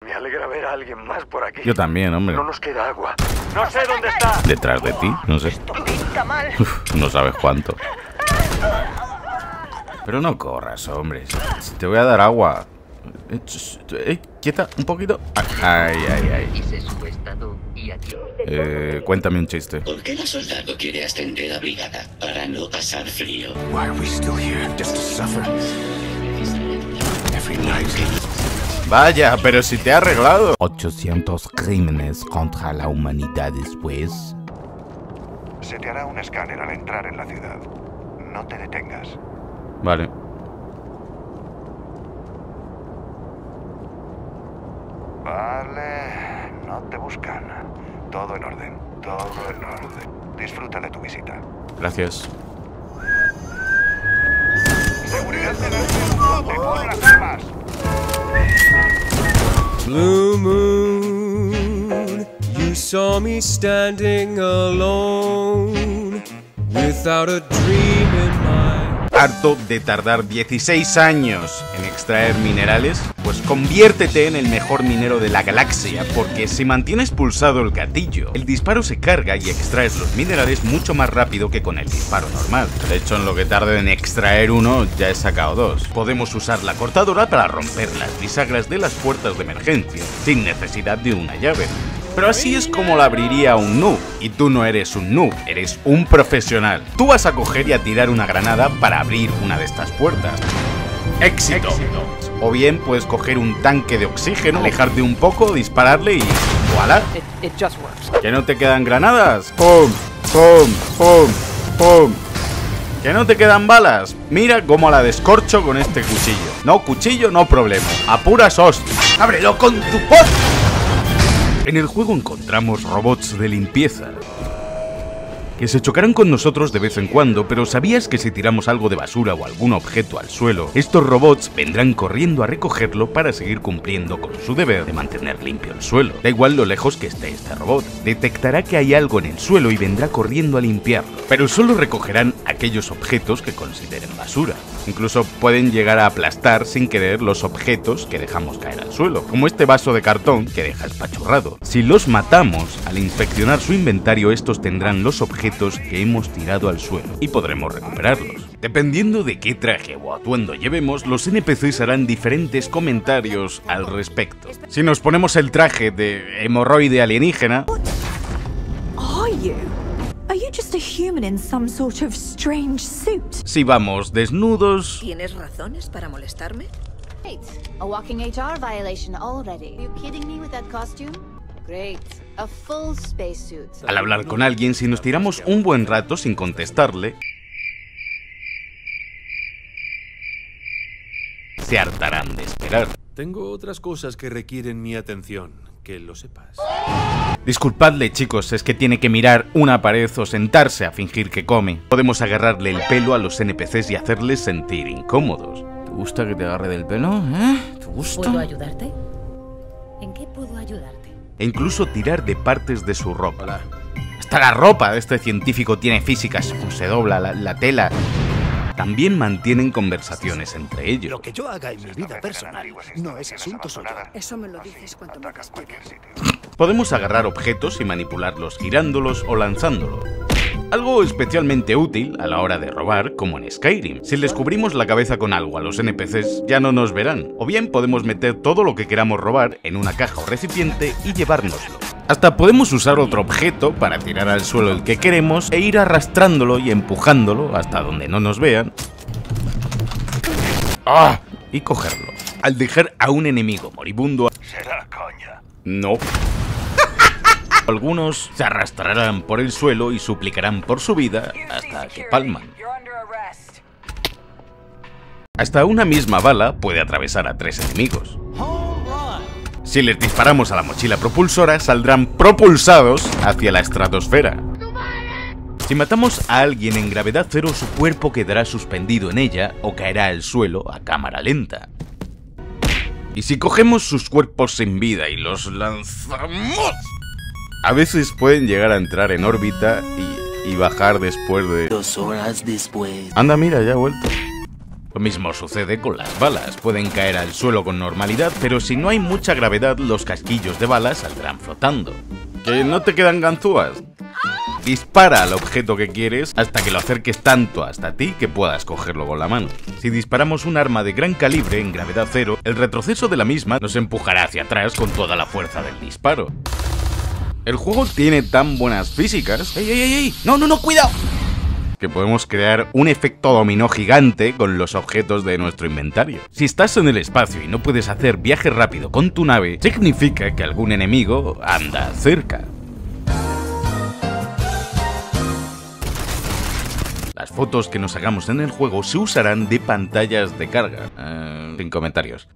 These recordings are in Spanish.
Me alegra ver a alguien más por aquí. Yo también, hombre. No nos queda agua. No sé dónde está. Detrás de ti, no sé. Esto pinta mal. No sabes cuánto. Pero no corras, hombre. Te voy a dar agua. Quieta, un poquito. Ay, ay, ay. Dice su estado y aquí. Cuéntame un chiste. ¿Por qué el soldado quiere ascender a brigada? Para no pasar frío. Why are we still here? Just to suffer. Every night. Vaya, pero si te he arreglado. 800 crímenes contra la humanidad después. Se te hará un escáner al entrar en la ciudad. No te detengas. Vale. Vale, no te buscan. Todo en orden, todo en orden. Disfruta de tu visita. Gracias. Seguridad de la ¡Depone las armas! Blue moon, you saw me standing alone, without a dream in mind. Harto de tardar 16 años en extraer minerales, pues conviértete en el mejor minero de la galaxia, porque si mantienes pulsado el gatillo, el disparo se carga y extraes los minerales mucho más rápido que con el disparo normal. De hecho, en lo que tarde en extraer uno, ya he sacado dos. Podemos usar la cortadora para romper las bisagras de las puertas de emergencia, sin necesidad de una llave. Pero así es como la abriría un noob. Y tú no eres un noob, eres un profesional. Tú vas a coger y a tirar una granada para abrir una de estas puertas. ¡Éxito! O bien puedes coger un tanque de oxígeno, alejarte un poco, dispararle y ¡voilá! It just works. ¿Que no te quedan granadas? ¡Pum! ¡Pum! ¡Pum! ¡Pum! ¿Que no te quedan balas? Mira cómo la descorcho con este cuchillo. No cuchillo, no problema. A puras hostias. ¡Ábrelo con tu pot! En el juego encontramos robots de limpieza que se chocarán con nosotros de vez en cuando, pero ¿sabías que si tiramos algo de basura o algún objeto al suelo, estos robots vendrán corriendo a recogerlo para seguir cumpliendo con su deber de mantener limpio el suelo? Da igual lo lejos que esté este robot, detectará que hay algo en el suelo y vendrá corriendo a limpiarlo, pero solo recogerán aquellos objetos que consideren basura. Incluso pueden llegar a aplastar sin querer los objetos que dejamos caer al suelo, como este vaso de cartón que deja espachurrado. Si los matamos, al inspeccionar su inventario, estos tendrán los objetos que hemos tirado al suelo y podremos recuperarlos. Dependiendo de qué traje o atuendo llevemos, los NPCs harán diferentes comentarios al respecto. Si nos ponemos el traje de hemorroide alienígena, Are you just a human in some sort of strange suit? si vamos desnudos, ¿Tienes razones para molestarme? Great. A walking HR violation already. Are you kidding me with that costume? Great. A full spacesuit. al hablar con alguien, si nos tiramos un buen rato sin contestarle, se hartarán de esperar. Tengo otras cosas que requieren mi atención, que lo sepas. Disculpadle, chicos, es que tiene que mirar una pared o sentarse a fingir que come. Podemos agarrarle el pelo a los NPCs y hacerles sentir incómodos. ¿Te gusta que te agarre del pelo? ¿Te gusta? ¿Puedo ayudarte? ¿En qué puedo ayudarte? E incluso tirar de partes de su ropa. Hasta la ropa de este científico tiene física, según se dobla la tela. También mantienen conversaciones entre ellos. Lo que yo haga en mi vida personal no es asunto suyo. Eso me lo dices cuando me despido. Podemos agarrar objetos y manipularlos girándolos o lanzándolos. Algo especialmente útil a la hora de robar, como en Skyrim. Si les cubrimos la cabeza con algo a los NPCs, ya no nos verán. O bien podemos meter todo lo que queramos robar en una caja o recipiente y llevárnoslo. Hasta podemos usar otro objeto para tirar al suelo el que queremos e ir arrastrándolo y empujándolo hasta donde no nos vean. ¡Ah! Y cogerlo. Al dejar a un enemigo moribundo... Será coña. No. Algunos se arrastrarán por el suelo y suplicarán por su vida hasta que palman. Hasta una misma bala puede atravesar a 3 enemigos. Si les disparamos a la mochila propulsora, saldrán propulsados hacia la estratosfera. Si matamos a alguien en gravedad cero, su cuerpo quedará suspendido en ella o caerá al suelo a cámara lenta. Y si cogemos sus cuerpos sin vida y los lanzamos, a veces pueden llegar a entrar en órbita y bajar después de... 2 horas después. Anda, mira, ya ha vuelto. Lo mismo sucede con las balas, pueden caer al suelo con normalidad, pero si no hay mucha gravedad, los casquillos de balas saldrán flotando. ¿Que no te quedan ganzúas? Dispara al objeto que quieres hasta que lo acerques tanto hasta ti que puedas cogerlo con la mano. Si disparamos un arma de gran calibre en gravedad cero, el retroceso de la misma nos empujará hacia atrás con toda la fuerza del disparo. El juego tiene tan buenas físicas... ¡Ey, ey, ey, ey! ¡No, no, no! ¡Cuidado! Que podemos crear un efecto dominó gigante con los objetos de nuestro inventario. Si estás en el espacio y no puedes hacer viaje rápido con tu nave, significa que algún enemigo anda cerca. Las fotos que nos hagamos en el juego se usarán de pantallas de carga. Sin comentarios.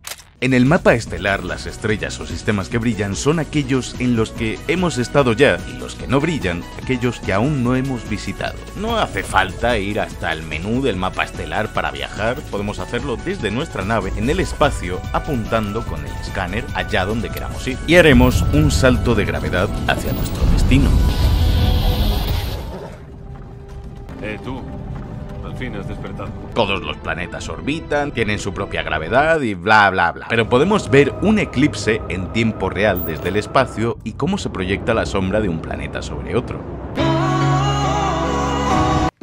En el mapa estelar, las estrellas o sistemas que brillan son aquellos en los que hemos estado ya, y los que no brillan, aquellos que aún no hemos visitado. No hace falta ir hasta el menú del mapa estelar para viajar, podemos hacerlo desde nuestra nave en el espacio, apuntando con el escáner allá donde queramos ir. Y haremos un salto de gravedad hacia nuestro destino. Tú. Al fin has despertado. Todos los planetas orbitan, tienen su propia gravedad y bla bla bla. Pero podemos ver un eclipse en tiempo real desde el espacio y cómo se proyecta la sombra de un planeta sobre otro.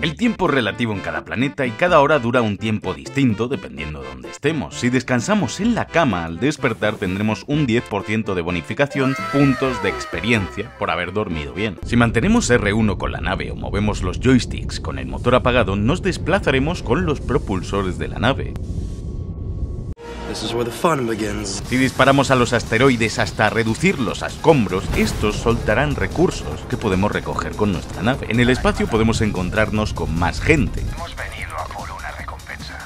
El tiempo es relativo en cada planeta y cada hora dura un tiempo distinto dependiendo de dónde estemos. Si descansamos en la cama al despertar tendremos un 10% de bonificación, puntos de experiencia por haber dormido bien. Si mantenemos R1 con la nave o movemos los joysticks con el motor apagado, nos desplazaremos con los propulsores de la nave. Si disparamos a los asteroides hasta reducirlos a escombros, estos soltarán recursos que podemos recoger con nuestra nave. En el espacio podemos encontrarnos con más gente. Hemos venido a por una recompensa.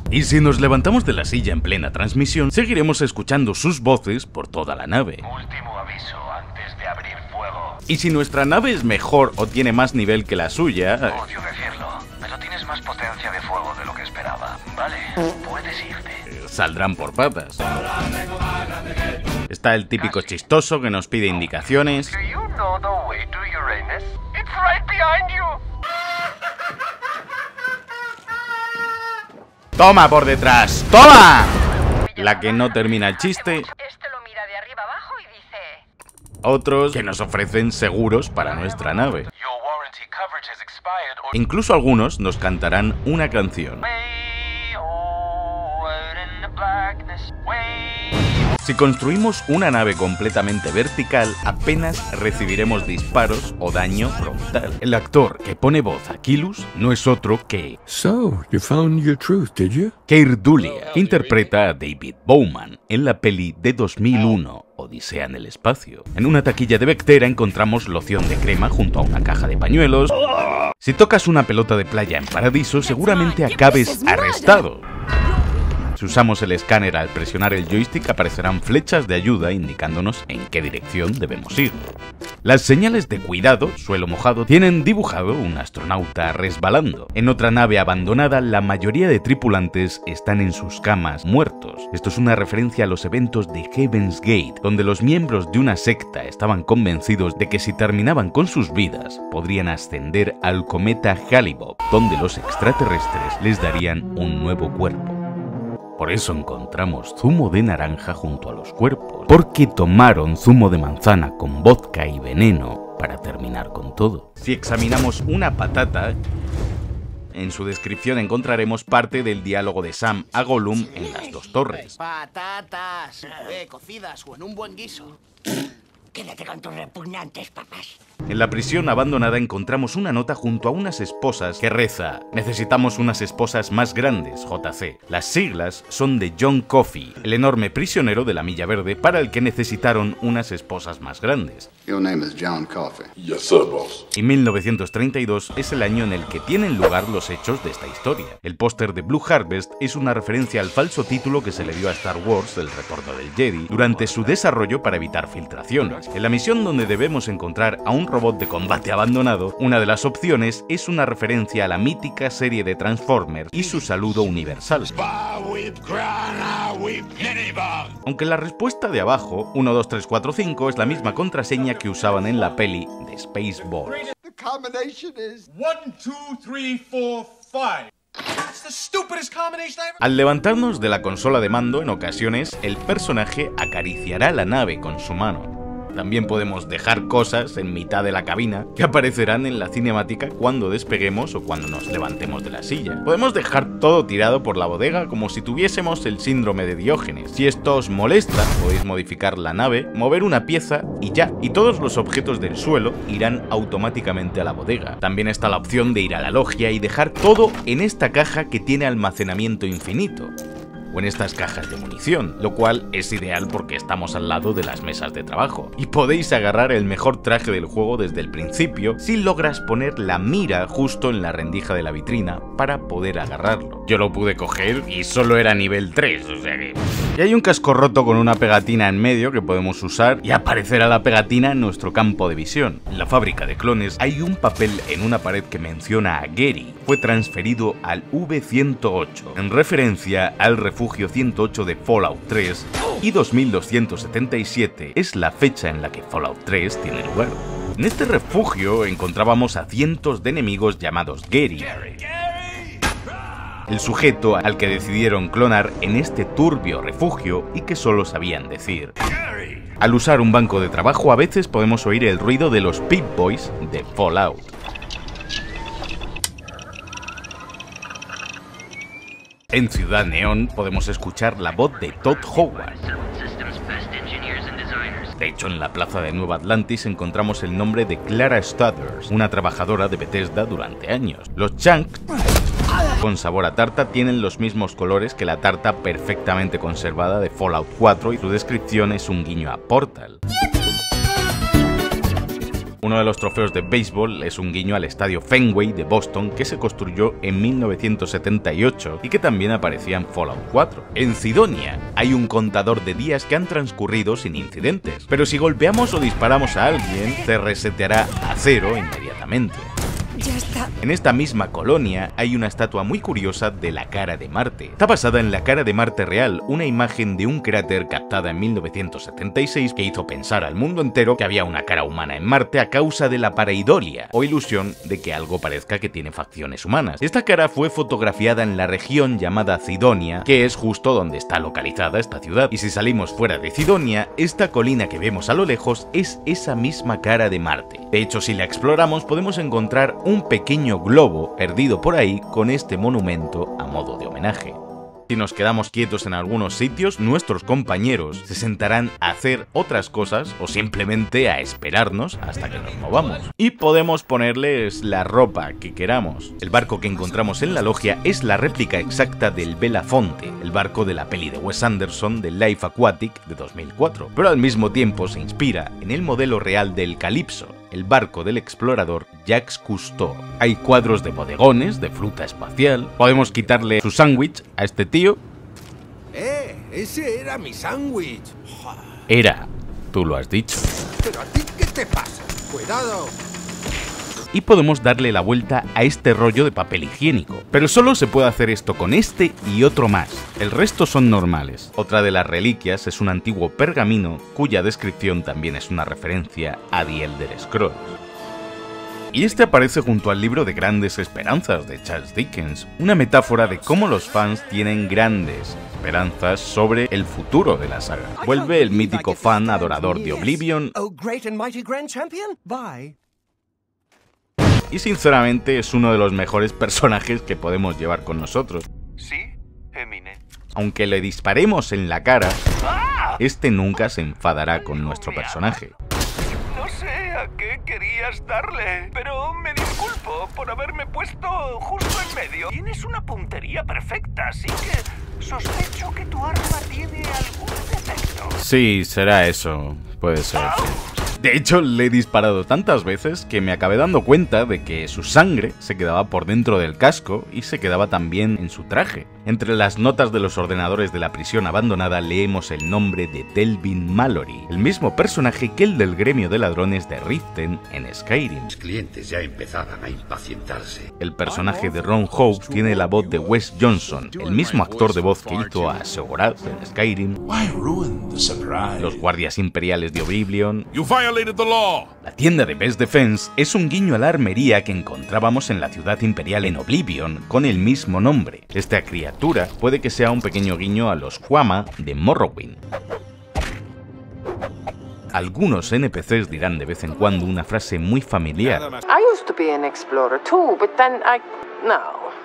Y si nos levantamos de la silla en plena transmisión, seguiremos escuchando sus voces por toda la nave. Último aviso antes de abrir fuego. Y si nuestra nave es mejor o tiene más nivel que la suya... Odio decirlo, pero tienes más potencia de fuego de lo que esperaba. Vale, puedes irte. Saldrán por patas. Está el típico chistoso que nos pide indicaciones. ¡Toma por detrás! ¡Toma! La que no termina el chiste. Este lo mira de arriba abajo y dice... Otros que nos ofrecen seguros para nuestra nave. Incluso algunos nos cantarán una canción. Si construimos una nave completamente vertical, apenas recibiremos disparos o daño frontal. El actor que pone voz a Kylus no es otro que... So, you found your truth, did you? Keir Dullea, que interpreta a David Bowman en la peli de 2001, Odisea en el espacio. En una taquilla de Vectera encontramos loción de crema junto a una caja de pañuelos. Si tocas una pelota de playa en Paradiso, seguramente acabes arrestado. Si usamos el escáner al presionar el joystick, aparecerán flechas de ayuda indicándonos en qué dirección debemos ir. Las señales de cuidado, suelo mojado, tienen dibujado un astronauta resbalando. En otra nave abandonada, la mayoría de tripulantes están en sus camas muertos. Esto es una referencia a los eventos de Heaven's Gate, donde los miembros de una secta estaban convencidos de que si terminaban con sus vidas, podrían ascender al cometa Hale-Bopp, donde los extraterrestres les darían un nuevo cuerpo. Por eso encontramos zumo de naranja junto a los cuerpos, porque tomaron zumo de manzana con vodka y veneno para terminar con todo. Si examinamos una patata, en su descripción encontraremos parte del diálogo de Sam a Gollum en Las Dos Torres. Patatas, cocidas o en un buen guiso. Quédate con tus repugnantes papas. En la prisión abandonada encontramos una nota junto a unas esposas que reza: necesitamos unas esposas más grandes, JC. Las siglas son de John Coffey, el enorme prisionero de la Milla Verde para el que necesitaron unas esposas más grandes. Your name is John Coffey. Yes, sir, boss. Y 1932 es el año en el que tienen lugar los hechos de esta historia. El póster de Blue Harvest es una referencia al falso título que se le dio a Star Wars, El Retorno del Jedi, durante su desarrollo para evitar filtraciones. En la misión donde debemos encontrar a un robot de combate abandonado, una de las opciones es una referencia a la mítica serie de Transformers y su saludo universal. Aunque la respuesta de abajo, 1, 2, 3, 4, 5, es la misma contraseña que usaban en la peli de Spaceballs. The combination is 1, 2, 3, 4, 5. Al levantarnos de la consola de mando, en ocasiones, el personaje acariciará la nave con su mano. También podemos dejar cosas en mitad de la cabina que aparecerán en la cinemática cuando despeguemos o cuando nos levantemos de la silla. Podemos dejar todo tirado por la bodega como si tuviésemos el síndrome de Diógenes. Si esto os molesta, podéis modificar la nave, mover una pieza y ya. Y todos los objetos del suelo irán automáticamente a la bodega. También está la opción de ir a la logia y dejar todo en esta caja que tiene almacenamiento infinito. O en estas cajas de munición, lo cual es ideal porque estamos al lado de las mesas de trabajo. Y podéis agarrar el mejor traje del juego desde el principio si logras poner la mira justo en la rendija de la vitrina para poder agarrarlo. Yo lo pude coger y solo era nivel 3, o sea que... Y hay un casco roto con una pegatina en medio que podemos usar y aparecerá la pegatina en nuestro campo de visión. En la fábrica de clones hay un papel en una pared que menciona a Gary. Fue transferido al V-108, en referencia al refugio 108 de Fallout 3, y 2277 es la fecha en la que Fallout 3 tiene lugar. En este refugio encontrábamos a cientos de enemigos llamados Gary, el sujeto al que decidieron clonar en este turbio refugio y que solo sabían decir. Al usar un banco de trabajo a veces podemos oír el ruido de los Pip-Boys de Fallout. En Ciudad Neón podemos escuchar la voz de Todd Howard. De hecho, en la plaza de Nueva Atlantis encontramos el nombre de Clara Stuthers, una trabajadora de Bethesda durante años. Los chunks con sabor a tarta tienen los mismos colores que la tarta perfectamente conservada de Fallout 4 y su descripción es un guiño a Portal. Uno de los trofeos de béisbol es un guiño al estadio Fenway de Boston que se construyó en 1978 y que también aparecía en Fallout 4. En Cydonia hay un contador de días que han transcurrido sin incidentes, pero si golpeamos o disparamos a alguien, se reseteará a 0 inmediatamente. Ya está. En esta misma colonia hay una estatua muy curiosa de la cara de Marte. Está basada en la cara de Marte real, una imagen de un cráter captada en 1976 que hizo pensar al mundo entero que había una cara humana en Marte a causa de la pareidolia, o ilusión de que algo parezca que tiene facciones humanas. Esta cara fue fotografiada en la región llamada Cydonia, que es justo donde está localizada esta ciudad. Y si salimos fuera de Cydonia, esta colina que vemos a lo lejos es esa misma cara de Marte. De hecho, si la exploramos podemos encontrar un pequeño globo perdido por ahí con este monumento a modo de homenaje. Si nos quedamos quietos en algunos sitios, nuestros compañeros se sentarán a hacer otras cosas o simplemente a esperarnos hasta que nos movamos. Y podemos ponerles la ropa que queramos. El barco que encontramos en la logia es la réplica exacta del Belafonte, el barco de la peli de Wes Anderson de Life Aquatic de 2004, pero al mismo tiempo se inspira en el modelo real del Calypso, el barco del explorador Jacques Cousteau. Hay cuadros de bodegones, de fruta espacial. Podemos quitarle su sándwich a este tío. Ese era mi sándwich. Era, tú lo has dicho. ¿Pero a ti qué te pasa? ¡Cuidado! Y podemos darle la vuelta a este rollo de papel higiénico. Pero solo se puede hacer esto con este y otro más. El resto son normales. Otra de las reliquias es un antiguo pergamino cuya descripción también es una referencia a The Elder Scrolls. Y este aparece junto al libro de Grandes Esperanzas de Charles Dickens, una metáfora de cómo los fans tienen grandes esperanzas sobre el futuro de la saga. Vuelve el mítico fan adorador de Oblivion. Y sinceramente es uno de los mejores personajes que podemos llevar con nosotros. Sí, Eminem. Aunque le disparemos en la cara, este nunca se enfadará con nuestro personaje. No sé a qué querías darle, pero me disculpo por haberme puesto justo en medio. Tienes una puntería perfecta, así que sospecho que tu arma tiene algún defecto. Sí, será eso. Puede ser. De hecho, le he disparado tantas veces que me acabé dando cuenta de que su sangre se quedaba por dentro del casco y se quedaba también en su traje. Entre las notas de los ordenadores de la prisión abandonada leemos el nombre de Delvin Mallory, el mismo personaje que el del gremio de ladrones de Riften en Skyrim. Los clientes ya empezaban a impacientarse. El personaje de Ron Howard tiene la voz de Wes Johnson, el mismo actor de voz que hizo a Seogorath en Skyrim, los guardias imperiales de Oblivion, violated the law. La tienda de Best Defense es un guiño a la armería que encontrábamos en la ciudad imperial en Oblivion con el mismo nombre. Esta criatura puede que sea un pequeño guiño a los Huama de Morrowind. Algunos NPCs dirán de vez en cuando una frase muy familiar. I used to be an explorer too, but then No,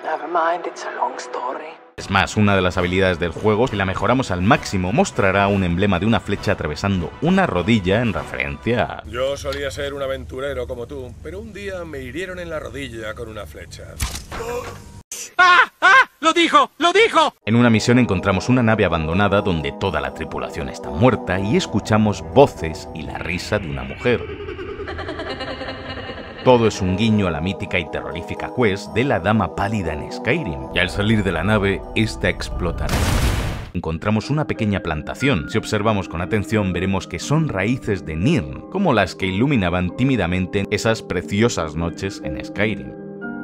never mind, it's a long story. Es más, una de las habilidades del juego, si la mejoramos al máximo, mostrará un emblema de una flecha atravesando una rodilla en referencia a... Yo solía ser un aventurero como tú, pero un día me hirieron en la rodilla con una flecha. ¡Ah! ¡Ah! ¡Lo dijo! ¡Lo dijo! En una misión encontramos una nave abandonada donde toda la tripulación está muerta y escuchamos voces y la risa de una mujer. Todo es un guiño a la mítica y terrorífica quest de la Dama Pálida en Skyrim, y al salir de la nave, esta explotará. Encontramos una pequeña plantación. Si observamos con atención veremos que son raíces de Nirn, como las que iluminaban tímidamente esas preciosas noches en Skyrim.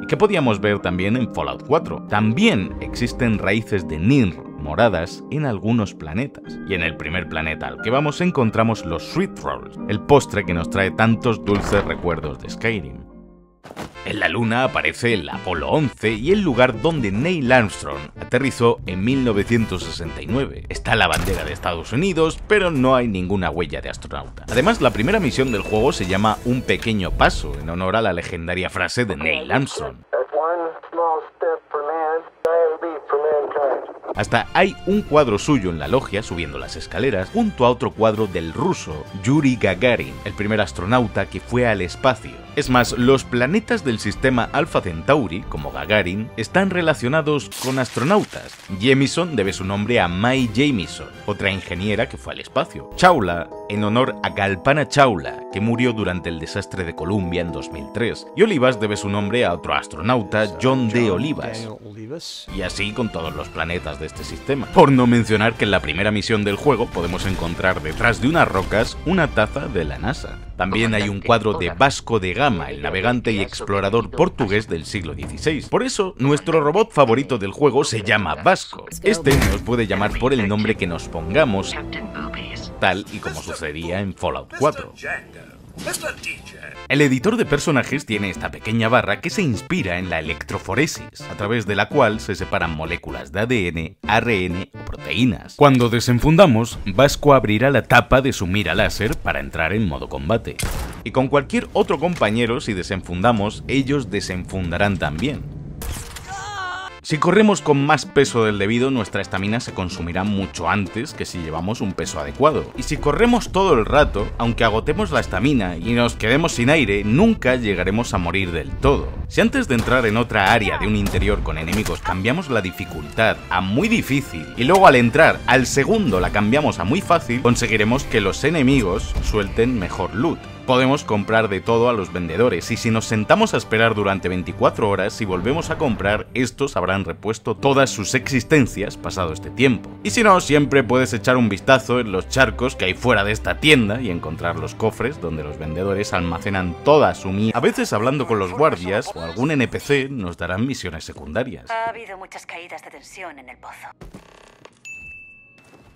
Y que podíamos ver también en Fallout 4. También existen raíces de Nirn moradas en algunos planetas. Y en el primer planeta al que vamos encontramos los Sweet Rolls, el postre que nos trae tantos dulces recuerdos de Skyrim. En la Luna aparece el Apolo 11 y el lugar donde Neil Armstrong aterrizó en 1969. Está la bandera de Estados Unidos, pero no hay ninguna huella de astronauta. Además, la primera misión del juego se llama Un Pequeño Paso, en honor a la legendaria frase de Neil Armstrong. Hasta hay un cuadro suyo en la logia subiendo las escaleras, junto a otro cuadro del ruso Yuri Gagarin, el primer astronauta que fue al espacio. Es más, los planetas del sistema Alpha Centauri, como Gagarin, están relacionados con astronautas. Jemison debe su nombre a Mae Jemison, otra ingeniera que fue al espacio. Chawla, en honor a Kalpana Chawla, que murió durante el desastre de Columbia en 2003. Y Olivas debe su nombre a otro astronauta, John D. Olivas. Y así con todos los planetas de este sistema. Por no mencionar que en la primera misión del juego podemos encontrar detrás de unas rocas una taza de la NASA. También hay un cuadro de Vasco de Gama, el navegante y explorador portugués del siglo XVI. Por eso, nuestro robot favorito del juego se llama Vasco. Este nos puede llamar por el nombre que nos pongamos, tal y como sucedía en Fallout 4. El editor de personajes tiene esta pequeña barra que se inspira en la electroforesis, a través de la cual se separan moléculas de ADN, ARN o proteínas. Cuando desenfundamos, Vasco abrirá la tapa de su mira láser para entrar en modo combate. Y con cualquier otro compañero, si desenfundamos, ellos desenfundarán también. Si corremos con más peso del debido, nuestra estamina se consumirá mucho antes que si llevamos un peso adecuado. Y si corremos todo el rato, aunque agotemos la estamina y nos quedemos sin aire, nunca llegaremos a morir del todo. Si antes de entrar en otra área de un interior con enemigos cambiamos la dificultad a muy difícil y luego al entrar al segundo la cambiamos a muy fácil, conseguiremos que los enemigos suelten mejor loot. Podemos comprar de todo a los vendedores y si nos sentamos a esperar durante 24 horas y volvemos a comprar, estos habrán repuesto todas sus existencias pasado este tiempo. Y si no, siempre puedes echar un vistazo en los charcos que hay fuera de esta tienda y encontrar los cofres donde los vendedores almacenan toda su mierda. A veces hablando con los guardias o algún NPC nos darán misiones secundarias. Ha habido muchas caídas de tensión en el pozo.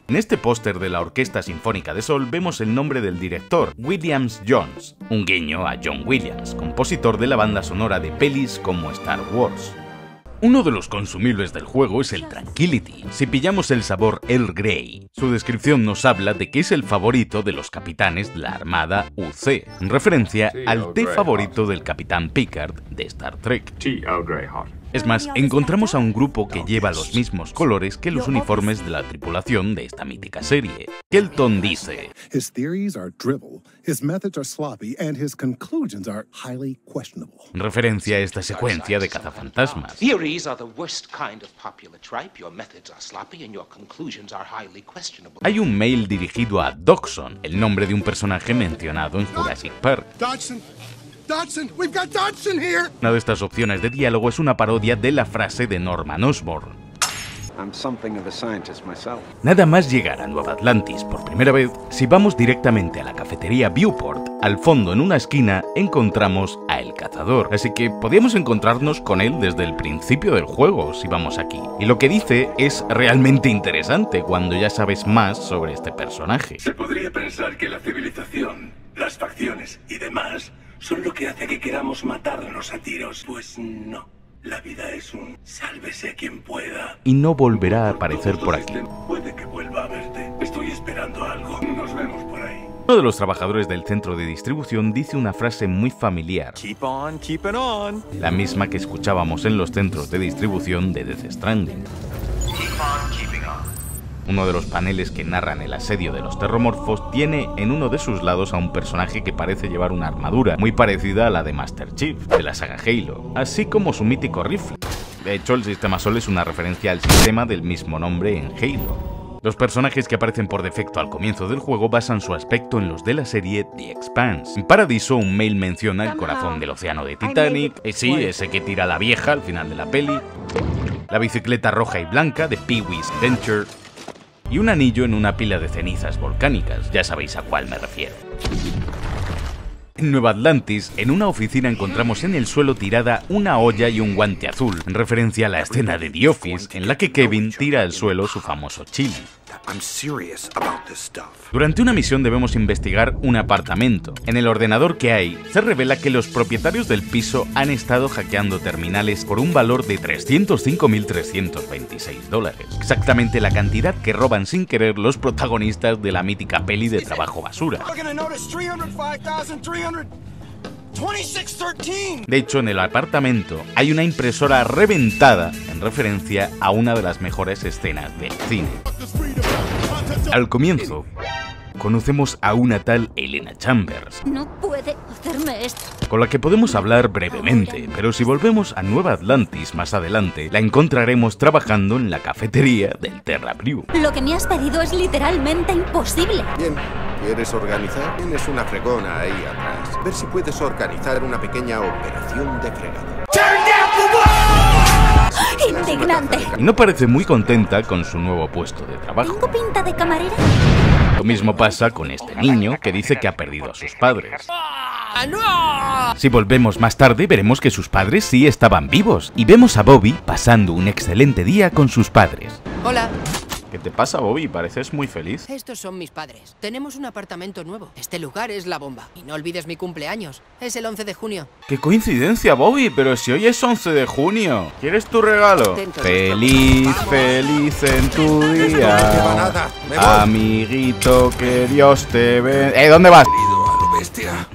En este póster de la Orquesta Sinfónica de Sol vemos el nombre del director, Williams Jones, un guiño a John Williams, compositor de la banda sonora de pelis como Star Wars. Uno de los consumibles del juego es el Tranquility, si pillamos el sabor Earl Grey. Su descripción nos habla de que es el favorito de los capitanes de la Armada UC, en referencia al té favorito del Capitán Picard de Star Trek. Es más, encontramos a un grupo que lleva los mismos colores que los uniformes de la tripulación de esta mítica serie. Kelton dice: en referencia a esta secuencia de cazafantasmas. Hay un mail dirigido a Dodgson, el nombre de un personaje mencionado en Jurassic Park. Dodgson, we've got Dodgson here. Una de estas opciones de diálogo es una parodia de la frase de Norman Osborn. Nada más llegar a Nueva Atlantis por primera vez, si vamos directamente a la cafetería Viewport, al fondo en una esquina encontramos a El Cazador, así que podríamos encontrarnos con él desde el principio del juego si vamos aquí. Y lo que dice es realmente interesante cuando ya sabes más sobre este personaje. Se podría pensar que la civilización, las facciones demás son lo que hace que queramos matarnos a tiros. Pues no. La vida es un sálvese quien pueda. Y no volverá a aparecer por aquí. Puede que vuelva a verte. Estoy esperando algo. Nos vemos por ahí. Uno de los trabajadores del centro de distribución dice una frase muy familiar. Keep on keeping on. La misma que escuchábamos en los centros de distribución de Death Stranding. Keep on keeping on. Uno de los paneles que narran el asedio de los terromorfos tiene en uno de sus lados a un personaje que parece llevar una armadura muy parecida a la de Master Chief, de la saga Halo, así como su mítico rifle. De hecho, el sistema Sol es una referencia al sistema del mismo nombre en Halo. Los personajes que aparecen por defecto al comienzo del juego basan su aspecto en los de la serie The Expanse. En Paradiso, un mail menciona el corazón del océano de Titanic, sí, ese que tira la vieja al final de la peli, la bicicleta roja y blanca de Pee-wee's Adventure, y un anillo en una pila de cenizas volcánicas, ya sabéis a cuál me refiero. En Nueva Atlantis, en una oficina encontramos en el suelo tirada una olla y un guante azul, en referencia a la escena de The Office en la que Kevin tira al suelo su famoso chili. Durante una misión debemos investigar un apartamento. En el ordenador que hay, se revela que los propietarios del piso han estado hackeando terminales por un valor de $305.326. Exactamente la cantidad que roban sin querer los protagonistas de la mítica peli de trabajo basura. De hecho, en el apartamento hay una impresora reventada en referencia a una de las mejores escenas del cine. Al comienzo, conocemos a una tal Elena Chambers. No puede hacerme esto. Con la que podemos hablar brevemente, pero si volvemos a Nueva Atlantis más adelante, la encontraremos trabajando en la cafetería del Terra Brew. Lo que me has pedido es literalmente imposible. Bien, ¿quieres organizar? Tienes una fregona ahí atrás. Ver si puedes organizar una pequeña operación de fregado. ¡Indignante! Y no parece muy contenta con su nuevo puesto de trabajo. ¿Tengo pinta de camarera? Lo mismo pasa con este niño que dice que ha perdido a sus padres. Si volvemos más tarde veremos que sus padres sí estaban vivos y vemos a Bobby pasando un excelente día con sus padres. Hola. ¿Qué te pasa, Bobby? Pareces muy feliz. Estos son mis padres. Tenemos un apartamento nuevo. Este lugar es la bomba. Y no olvides mi cumpleaños. Es el 11 de junio. ¡Qué coincidencia, Bobby! Pero si hoy es 11 de junio. ¿Quieres tu regalo? Feliz, feliz en tu día. Amiguito, que Dios te bendiga. ¿Dónde vas?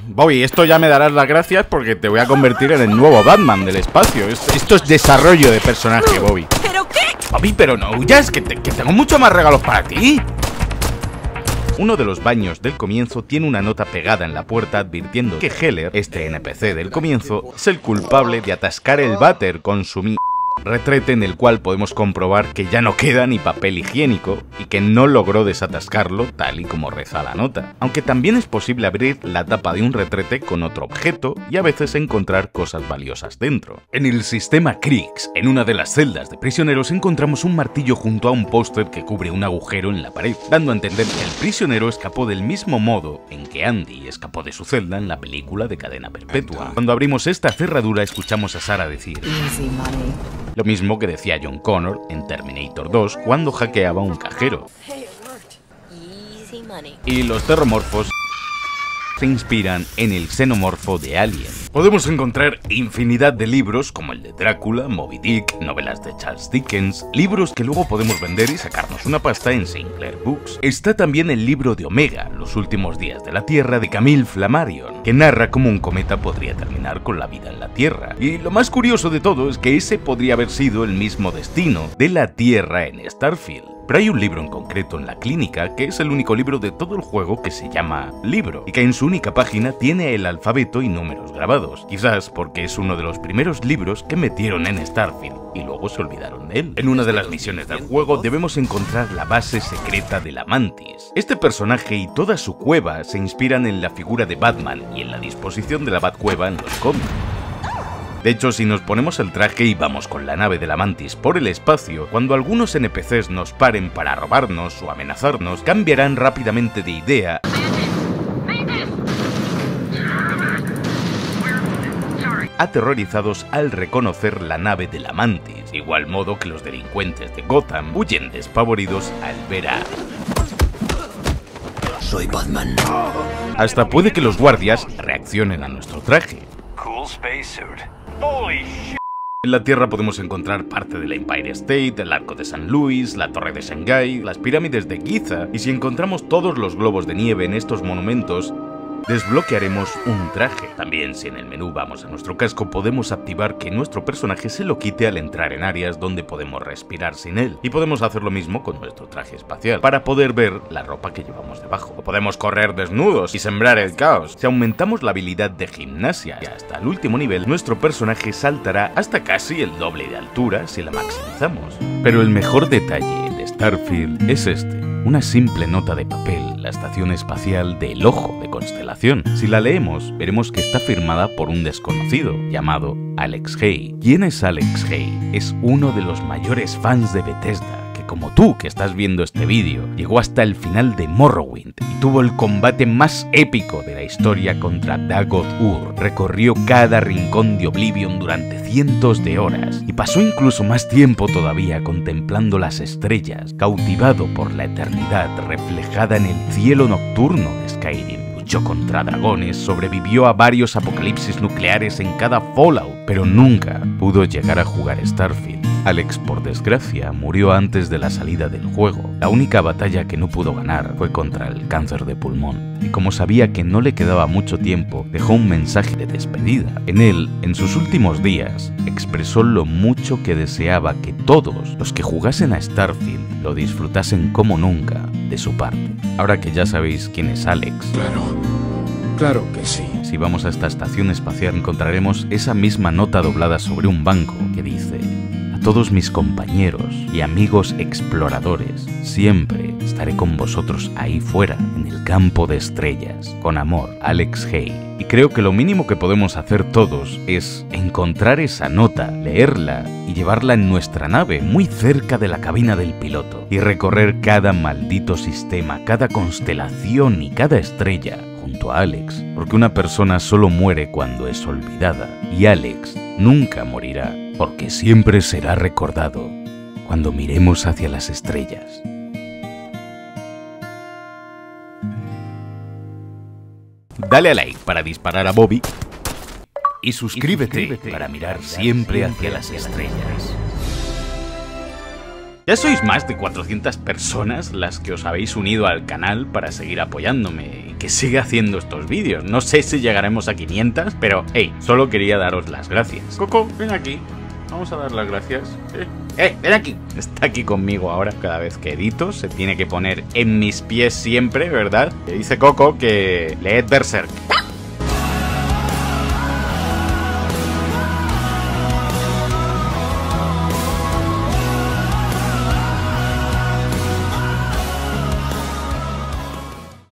Bobby, esto ya me darás las gracias porque te voy a convertir en el nuevo Batman del espacio. Esto es desarrollo de personaje, Bobby. ¿Pero qué? Bobby, pero no huyas, que tengo muchos más regalos para ti. Uno de los baños del comienzo tiene una nota pegada en la puerta advirtiendo que Heller, este NPC del comienzo, es el culpable de atascar el váter con su retrete, en el cual podemos comprobar que ya no queda ni papel higiénico y que no logró desatascarlo tal y como reza la nota. Aunque también es posible abrir la tapa de un retrete con otro objeto y a veces encontrar cosas valiosas dentro. En el sistema Kriegs, en una de las celdas de prisioneros, encontramos un martillo junto a un póster que cubre un agujero en la pared, dando a entender que el prisionero escapó del mismo modo en que Andy escapó de su celda en la película de Cadena Perpetua. Cuando abrimos esta cerradura escuchamos a Sarah decir "Easy money". Lo mismo que decía John Connor en Terminator 2 cuando hackeaba un cajero. Y los terromorfos se inspiran en el xenomorfo de Alien. Podemos encontrar infinidad de libros como el de Drácula, Moby Dick, novelas de Charles Dickens, libros que luego podemos vender y sacarnos una pasta en Sinclair Books. Está también el libro de Omega, los últimos días de la Tierra, de Camille Flammarion, que narra cómo un cometa podría terminar con la vida en la Tierra. Y lo más curioso de todo es que ese podría haber sido el mismo destino de la Tierra en Starfield. Pero hay un libro en concreto en la clínica que es el único libro de todo el juego que se llama Libro, y que en su única página tiene el alfabeto y números grabados, quizás porque es uno de los primeros libros que metieron en Starfield y luego se olvidaron de él. En una de las misiones del juego debemos encontrar la base secreta de la Mantis. Este personaje y toda su cueva se inspiran en la figura de Batman y en la disposición de la Batcueva en los cómics. De hecho, si nos ponemos el traje y vamos con la nave de la Mantis por el espacio, cuando algunos NPCs nos paren para robarnos o amenazarnos, cambiarán rápidamente de idea, aterrorizados al reconocer la nave de la Mantis, de igual modo que los delincuentes de Gotham huyen despavoridos al ver a... Soy Batman. Hasta puede que los guardias reaccionen funcionen a nuestro traje. Cool spacesuit. Holy shit. En la Tierra podemos encontrar parte de la Empire State, el Arco de San Luis, la Torre de Shanghái, las pirámides de Giza, y si encontramos todos los globos de nieve en estos monumentos, desbloquearemos un traje. También, si en el menú vamos a nuestro casco, podemos activar que nuestro personaje se lo quite al entrar en áreas donde podemos respirar sin él. Y podemos hacer lo mismo con nuestro traje espacial, para poder ver la ropa que llevamos debajo. O podemos correr desnudos y sembrar el caos. Si aumentamos la habilidad de gimnasia y hasta el último nivel, nuestro personaje saltará hasta casi el doble de altura si la maximizamos. Pero el mejor detalle de Starfield es este. Una simple nota de papel, la estación espacial del Ojo de Constelación. Si la leemos, veremos que está firmada por un desconocido llamado Alex Hay. ¿Quién es Alex Hay? Es uno de los mayores fans de Bethesda, que como tú que estás viendo este vídeo, llegó hasta el final de Morrowind y tuvo el combate más épico de la historia contra Dagoth-Ur. Recorrió cada rincón de Oblivion durante cientos de horas y pasó incluso más tiempo todavía contemplando las estrellas, cautivado por la eternidad reflejada en el cielo nocturno de Skyrim. Luchó contra dragones, sobrevivió a varios apocalipsis nucleares en cada Fallout, pero nunca pudo llegar a jugar Starfield. Alex, por desgracia, murió antes de la salida del juego. La única batalla que no pudo ganar fue contra el cáncer de pulmón, y como sabía que no le quedaba mucho tiempo, dejó un mensaje de despedida. En él, en sus últimos días, expresó lo mucho que deseaba que todos los que jugasen a Starfield lo disfrutasen como nunca de su parte. Ahora que ya sabéis quién es Alex, Claro que sí. si vamos a esta estación espacial encontraremos esa misma nota doblada sobre un banco que dice: a todos mis compañeros y amigos exploradores, siempre estaré con vosotros ahí fuera, en el campo de estrellas. Con amor, Alex Hay. Y creo que lo mínimo que podemos hacer todos es encontrar esa nota, leerla y llevarla en nuestra nave, muy cerca de la cabina del piloto, y recorrer cada maldito sistema, cada constelación y cada estrella junto a Alex, porque una persona solo muere cuando es olvidada, y Alex nunca morirá, porque siempre será recordado cuando miremos hacia las estrellas. Dale a like para disparar a Bobby y suscríbete para mirar siempre hacia las estrellas. Ya sois más de 400 personas las que os habéis unido al canal para seguir apoyándome y que siga haciendo estos vídeos. No sé si llegaremos a 500, pero hey, solo quería daros las gracias. Coco, ven aquí. Vamos a dar las gracias. Ven aquí. Está aquí conmigo ahora. Cada vez que edito se tiene que poner en mis pies siempre, ¿verdad? Que dice Coco que leed Berserk.